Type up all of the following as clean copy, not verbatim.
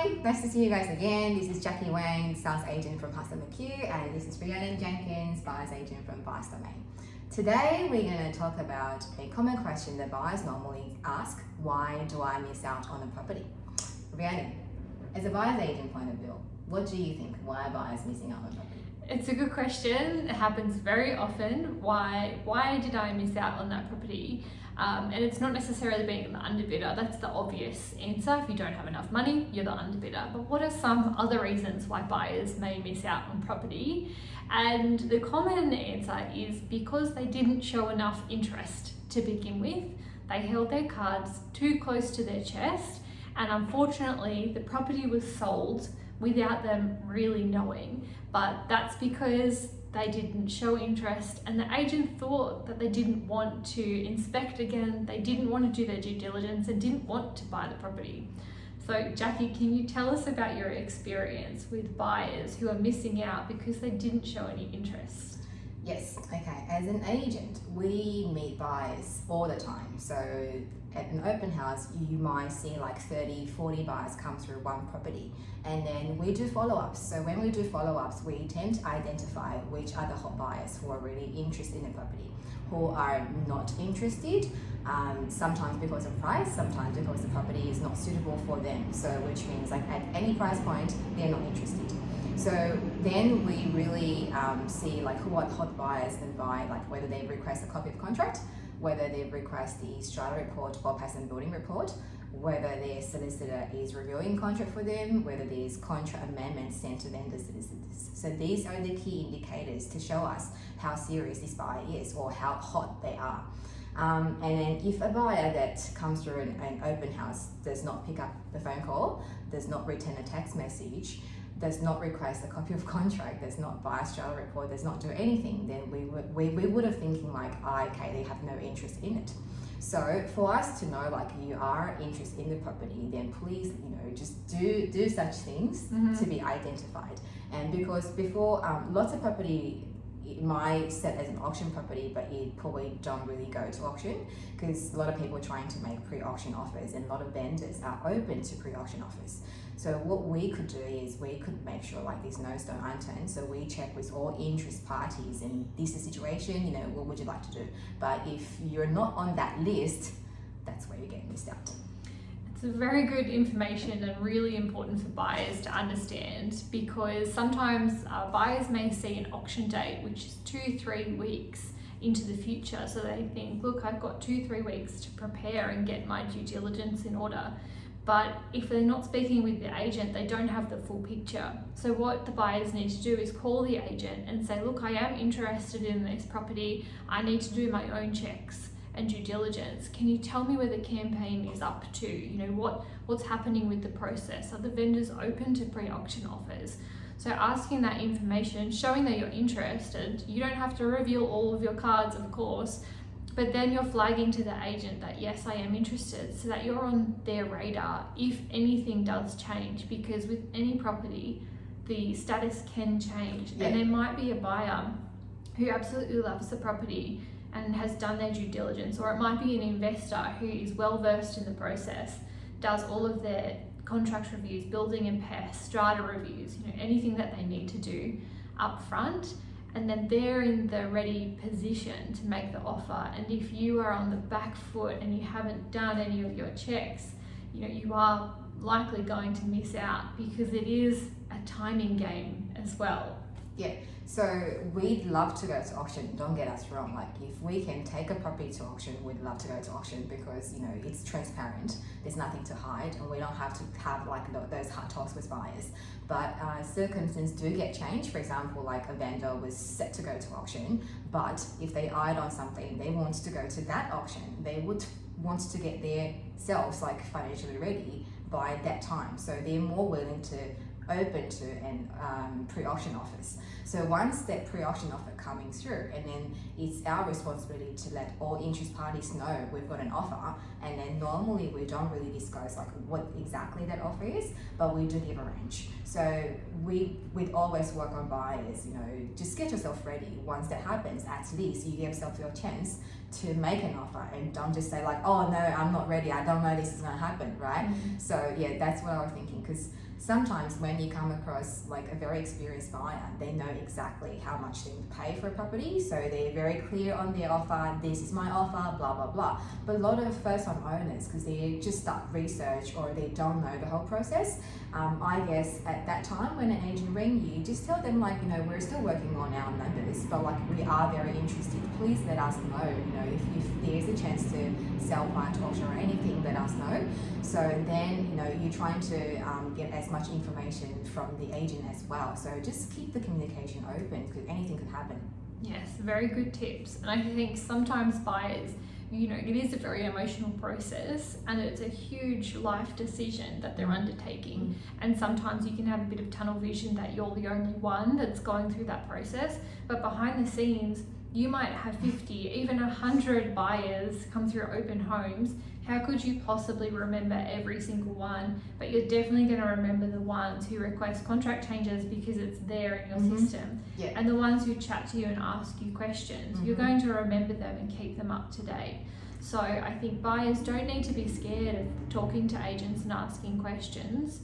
Hi, nice to see you guys again. This is Jackie Wang, sales agent from Pastor McHugh, and this is Rhiannon Jenkins, buyer's agent from Buyers Domain. Today, we're going to talk about a common question that buyers normally ask: why do I miss out on a property? Rhiannon, as a buyer's agent point of view, what do you think? Why are buyers missing out on a property? It's a good question. It happens very often. Why did I miss out on that property? And it's not necessarily being the underbidder. That's the obvious answer. If you don't have enough money, you're the underbidder. But what are some other reasons why buyers may miss out on property? And the common answer is because they didn't show enough interest to begin with. They held their cards too close to their chest, and unfortunately the property was sold without them really knowing. But that's because they didn't show interest, and the agent thought that they didn't want to inspect again, they didn't want to do their due diligence, and didn't want to buy the property. So Jackie, can you tell us about your experience with buyers who are missing out because they didn't show any interest? Yes, okay. As an agent, we meet buyers all the time. So at an open house, you might see like 30, 40 buyers come through one property. And then we do follow-ups. So when we do follow-ups, we tend to identify which are the hot buyers who are really interested in the property, who are not interested, sometimes because of price, sometimes because the property is not suitable for them. So which means like at any price point, they're not interested. So then we really see like who are hot buyers and buy, like whether they request a copy of contract, whether they request the strata report or passive building report, whether their solicitor is reviewing contract for them, whether there's contract amendments sent to them, the solicitors. So these are the key indicators to show us how serious this buyer is or how hot they are. And then if a buyer that comes through an open house does not pick up the phone call, does not return a text message, does not request a copy of contract, does not buy a strata report, does not do anything, then we would have thinking like, okay, they have no interest in it. So for us to know like you are interested in the property, then please, just do such things to be identified. And because before, lots of property it might set as an auction property, but it probably don't really go to auction because a lot of people are trying to make pre-auction offers, and a lot of vendors are open to pre-auction offers. So what we could do is we could make sure like there's no stone unturned. So we check with all interest parties, and this is the situation, what would you like to do? But if you're not on that list, that's where you get missed out. It's very good information and really important for buyers to understand, because sometimes buyers may see an auction date which is 2-3 weeks into the future. So they think, look, I've got 2-3 weeks to prepare and get my due diligence in order. But if they're not speaking with the agent, they don't have the full picture. So what the buyers need to do is call the agent and say, look, I am interested in this property. I need to do my own checks and due diligence. Can you tell me where the campaign is up to? What's happening with the process? Are the vendors open to pre-auction offers? So asking that information, showing that you're interested. You don't have to reveal all of your cards, of course, but then you're flagging to the agent that yes, I am interested, so that you're on their radar if anything does change, because with any property, the status can change. Yeah. And there might be a buyer who absolutely loves the property and has done their due diligence, or it might be an investor who is well versed in the process, does all of their contract reviews, building and pest, strata reviews, anything that they need to do up front, and then they're in the ready position to make the offer. And if you are on the back foot and you haven't done any of your checks, you are likely going to miss out, because it is a timing game as well. Yeah, so we'd love to go to auction, don't get us wrong. Like if we can take a property to auction, we'd love to go to auction because it's transparent, there's nothing to hide, and we don't have to have like those hard talks with buyers. But circumstances do get changed. For example, like a vendor was set to go to auction, but if they eyed on something, they want to go to that auction, they would want to get themselves like financially ready by that time. So they're more willing to open to and pre-auction offers. So once that pre-auction offer coming through, and then it's our responsibility to let all interest parties know we've got an offer. And then normally we don't really disclose like what exactly that offer is, but we do give a range. So we'd always work on buyers, just get yourself ready. Once that happens, at least you give yourself your chance to make an offer, and don't just say like, oh no, I'm not ready, I don't know this is gonna happen, right? So yeah, that's what I was thinking, because sometimes when you come across like a very experienced buyer, they know exactly how much they need to pay for a property, so they're very clear on their offer. This is my offer, blah blah blah. But a lot of first-time owners, because they just start research or they don't know the whole process, I guess at that time when an agent ring you, just tell them like, we're still working on our numbers, but like we are very interested. Please let us know. If there's a chance to sell prior to auction or anything, let us know. So then you're trying to get as much information from the agent as well. So just keep the communication open, because anything could happen. Yes, very good tips. And I think sometimes buyers, it is a very emotional process and it's a huge life decision that they're undertaking. And sometimes you can have a bit of tunnel vision that you're the only one that's going through that process. But behind the scenes, you might have 50, even 100 buyers come through open homes. How could you possibly remember every single one? But you're definitely going to remember the ones who request contract changes because it's there in your system. Yeah. And the ones who chat to you and ask you questions, you're going to remember them and keep them up to date. So I think buyers don't need to be scared of talking to agents and asking questions.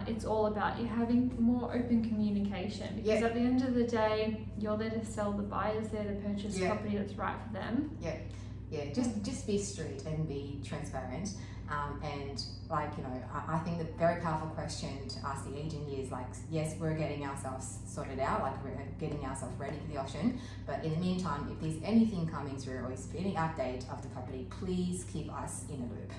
It's all about you having more open communication, because at the end of the day, you're there to sell, the buyer's there to purchase property that's right for them. Just be straight and be transparent. And I think the very powerful question to ask the agent is like, yes, we're getting ourselves sorted out, like we're getting ourselves ready for the auction, but in the meantime, if there's anything coming through or is any update of the property, please keep us in a loop.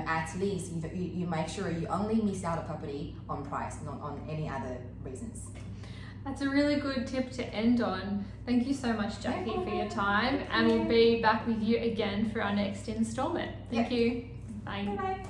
At least you make sure you only miss out a property on price, not on any other reasons. That's a really good tip to end on. Thank you so much, Jackie, for your time, and we'll be back with you again for our next installment. Thank you. Bye. Bye-bye.